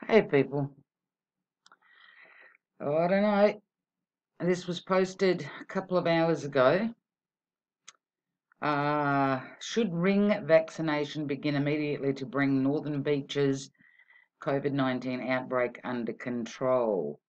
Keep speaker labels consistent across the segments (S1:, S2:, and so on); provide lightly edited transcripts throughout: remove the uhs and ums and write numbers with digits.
S1: Hey people, I don't know, this was posted a couple of hours ago. Should ring vaccination begin immediately to bring Northern Beaches COVID-19 outbreak under control?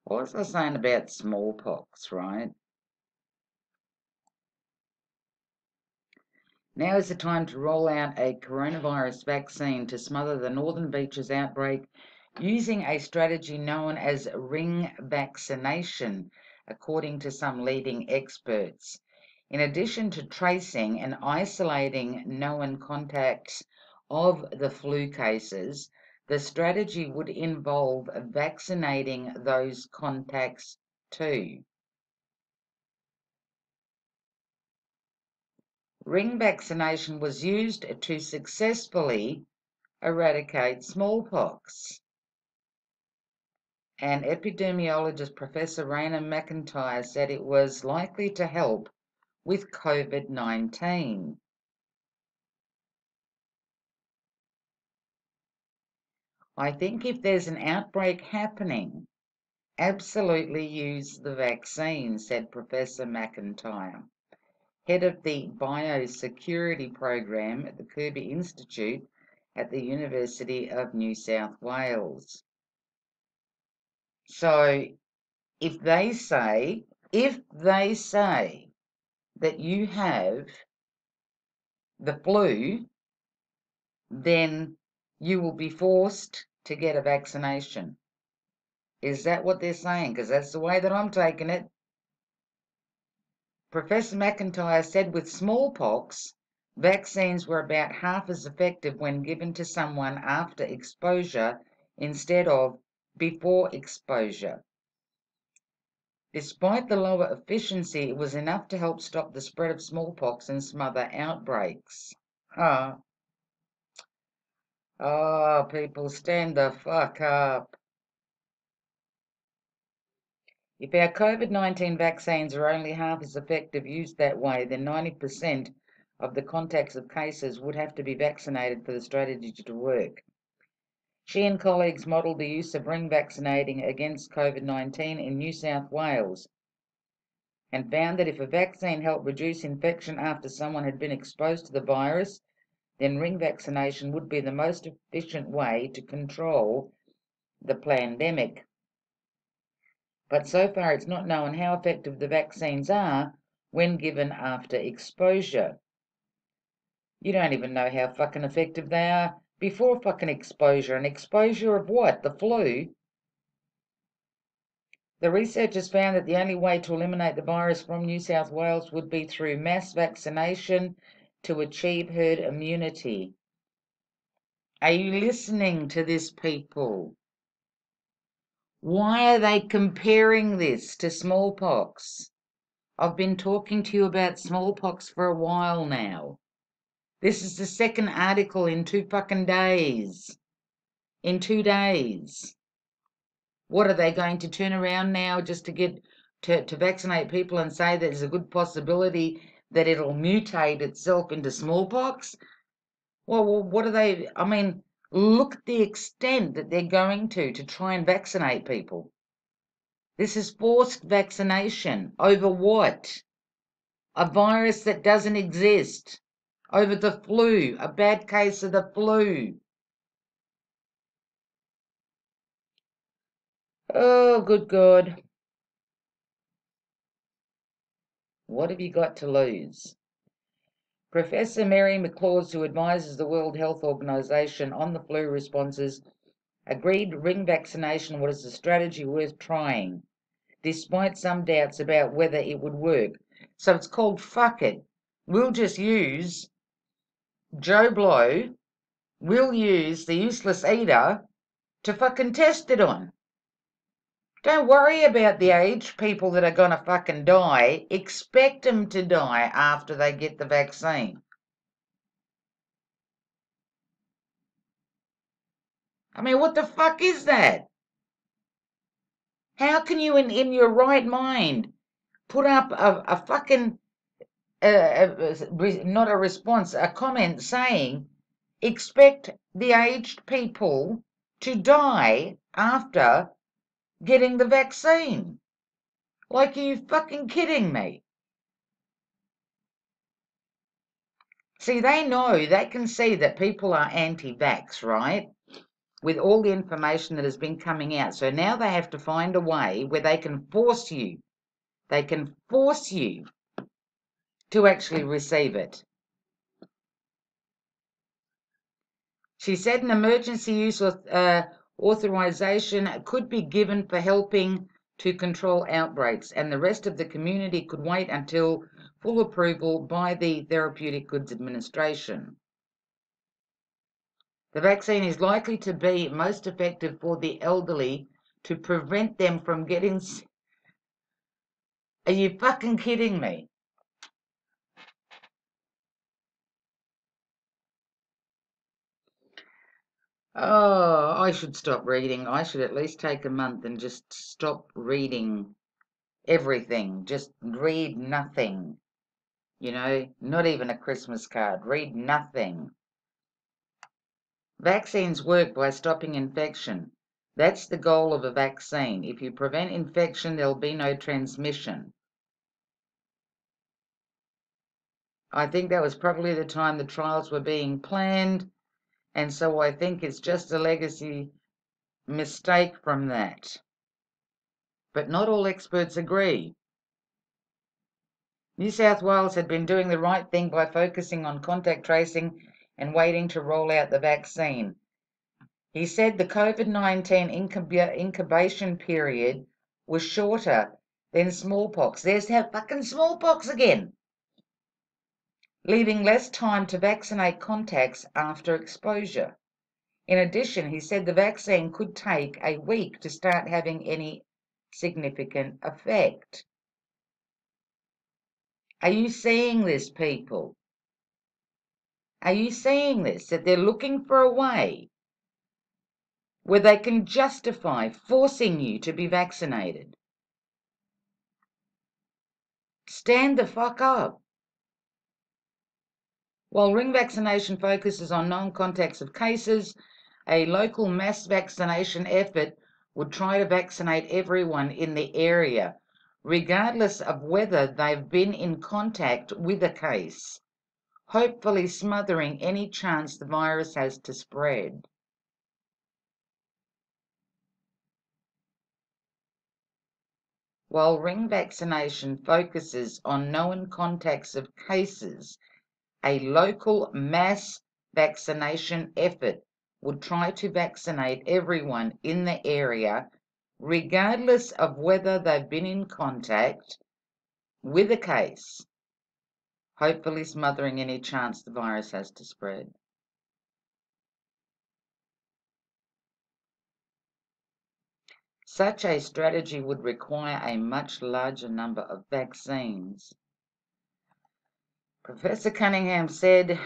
S1: What was I saying about smallpox, right? Now is the time to roll out a coronavirus vaccine to smother the Northern Beaches outbreak using a strategy known as ring vaccination, according to some leading experts. In addition to tracing and isolating known contacts of the flu cases, the strategy would involve vaccinating those contacts too. Ring vaccination was used to successfully eradicate smallpox. And epidemiologist Professor Raina McIntyre said it was likely to help with COVID-19. I think if there's an outbreak happening, absolutely use the vaccine, said Professor McIntyre, head of the Biosecurity Program at the Kirby Institute at the University of New South Wales. So if they say that you have the flu, then you will be forced to get a vaccination. Is that what they're saying? Because that's the way that I'm taking it. Professor McIntyre said with smallpox, vaccines were about half as effective when given to someone after exposure instead of before exposure. Despite the lower efficiency, it was enough to help stop the spread of smallpox and smother outbreaks. Oh, people, stand the fuck up. If our COVID-19 vaccines are only half as effective used that way, then 90% of the contacts of cases would have to be vaccinated for the strategy to work. She and colleagues modelled the use of ring vaccinating against COVID-19 in New South Wales and found that if a vaccine helped reduce infection after someone had been exposed to the virus, then ring vaccination would be the most efficient way to control the pandemic. But so far it's not known how effective the vaccines are when given after exposure. You don't even know how fucking effective they are before fucking exposure. And exposure of what? The flu? The researchers found that the only way to eliminate the virus from New South Wales would be through mass vaccination to achieve herd immunity. Are you listening to this, people? Why are they comparing this to smallpox? I've been talking to you about smallpox for a while now. This is the second article in 2 fucking days. In 2 days. What are they going to turn around now just to get to vaccinate people and say there's a good possibility that it'll mutate itself into smallpox? Well, what are they? I mean, look at the extent that they're going to try and vaccinate people. This is forced vaccination. Over what? A virus that doesn't exist. Over the flu, a bad case of the flu. Oh, good God. What have you got to lose? Professor Mary McLaws, who advises the World Health Organization on the flu responses, agreed ring vaccination was a strategy worth trying, despite some doubts about whether it would work. So it's called fuck it. We'll just use Joe Blow, we'll use the useless eater to fucking test it on. Don't worry about the aged people that are going to fucking die. Expect them to die after they get the vaccine. I mean, what the fuck is that? How can you, in your right mind, put up a fucking, not a response, a comment saying, expect the aged people to die after getting the vaccine. Like, are you fucking kidding me? See, they know, they can see that people are anti-vax, right? With all the information that has been coming out. So now they have to find a way where they can force you to actually receive it. She said an emergency use authorization could be given for helping to control outbreaks, and the rest of the community could wait until full approval by the Therapeutic Goods Administration. The vaccine is likely to be most effective for the elderly to prevent them from getting... Are you fucking kidding me? Oh, I should stop reading. I should at least take a month and just stop reading everything. Just read nothing. You know, not even a Christmas card. Read nothing. Vaccines work by stopping infection. That's the goal of a vaccine. If you prevent infection, there'll be no transmission. I think that was probably the time the trials were being planned, and so I think it's just a legacy mistake from that. But not all experts agree. New South Wales had been doing the right thing by focusing on contact tracing and waiting to roll out the vaccine. He said the COVID-19 incubation period was shorter than smallpox. There's how fucking smallpox again. Leaving less time to vaccinate contacts after exposure. In addition, he said the vaccine could take a week to start having any significant effect. Are you seeing this, people? Are you seeing this? That they're looking for a way where they can justify forcing you to be vaccinated. Stand the fuck up. While ring vaccination focuses on known contacts of cases, a local mass vaccination effort would try to vaccinate everyone in the area, regardless of whether they've been in contact with a case, hopefully smothering any chance the virus has to spread. While ring vaccination focuses on known contacts of cases, a local mass vaccination effort would try to vaccinate everyone in the area, regardless of whether they've been in contact with a case, hopefully smothering any chance the virus has to spread. Such a strategy would require a much larger number of vaccines. Professor Cunningham said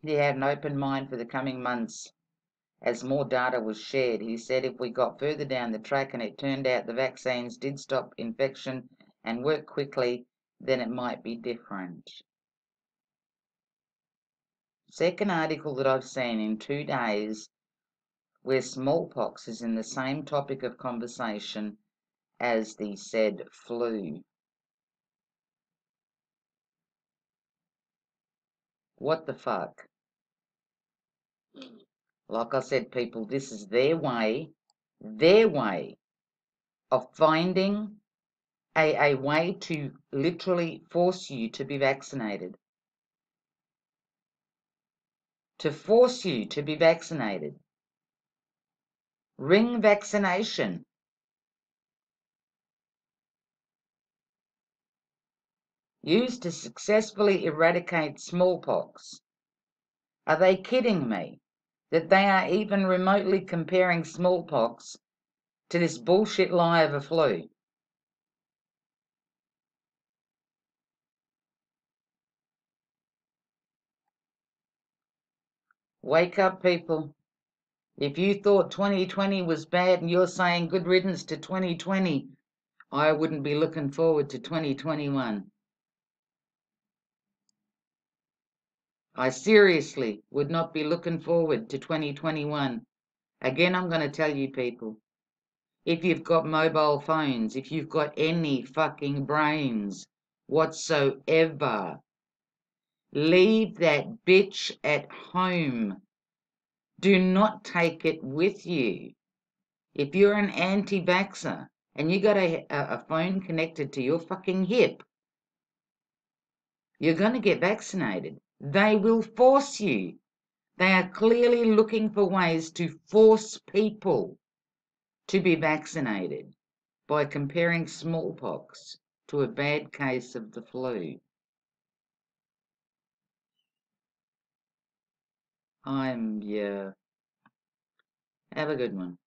S1: he had an open mind for the coming months as more data was shared. He said if we got further down the track and it turned out the vaccines did stop infection and work quickly, then it might be different. Second article that I've seen in 2 days where smallpox is in the same topic of conversation as the said flu. What the fuck? Like I said, people, this is their way of finding a way to literally force you to be vaccinated. To force you to be vaccinated. Ring vaccination. Used to successfully eradicate smallpox. Are they kidding me? That they are even remotely comparing smallpox to this bullshit lie of a flu. Wake up, people. If you thought 2020 was bad and you're saying good riddance to 2020, I wouldn't be looking forward to 2021. I seriously would not be looking forward to 2021. Again, I'm going to tell you people, if you've got mobile phones, if you've got any fucking brains whatsoever, leave that bitch at home. Do not take it with you. If you're an anti-vaxxer and you got a phone connected to your fucking hip, you're going to get vaccinated. They will force you. They are clearly looking for ways to force people to be vaccinated by comparing smallpox to a bad case of the flu. Yeah. Have a good one.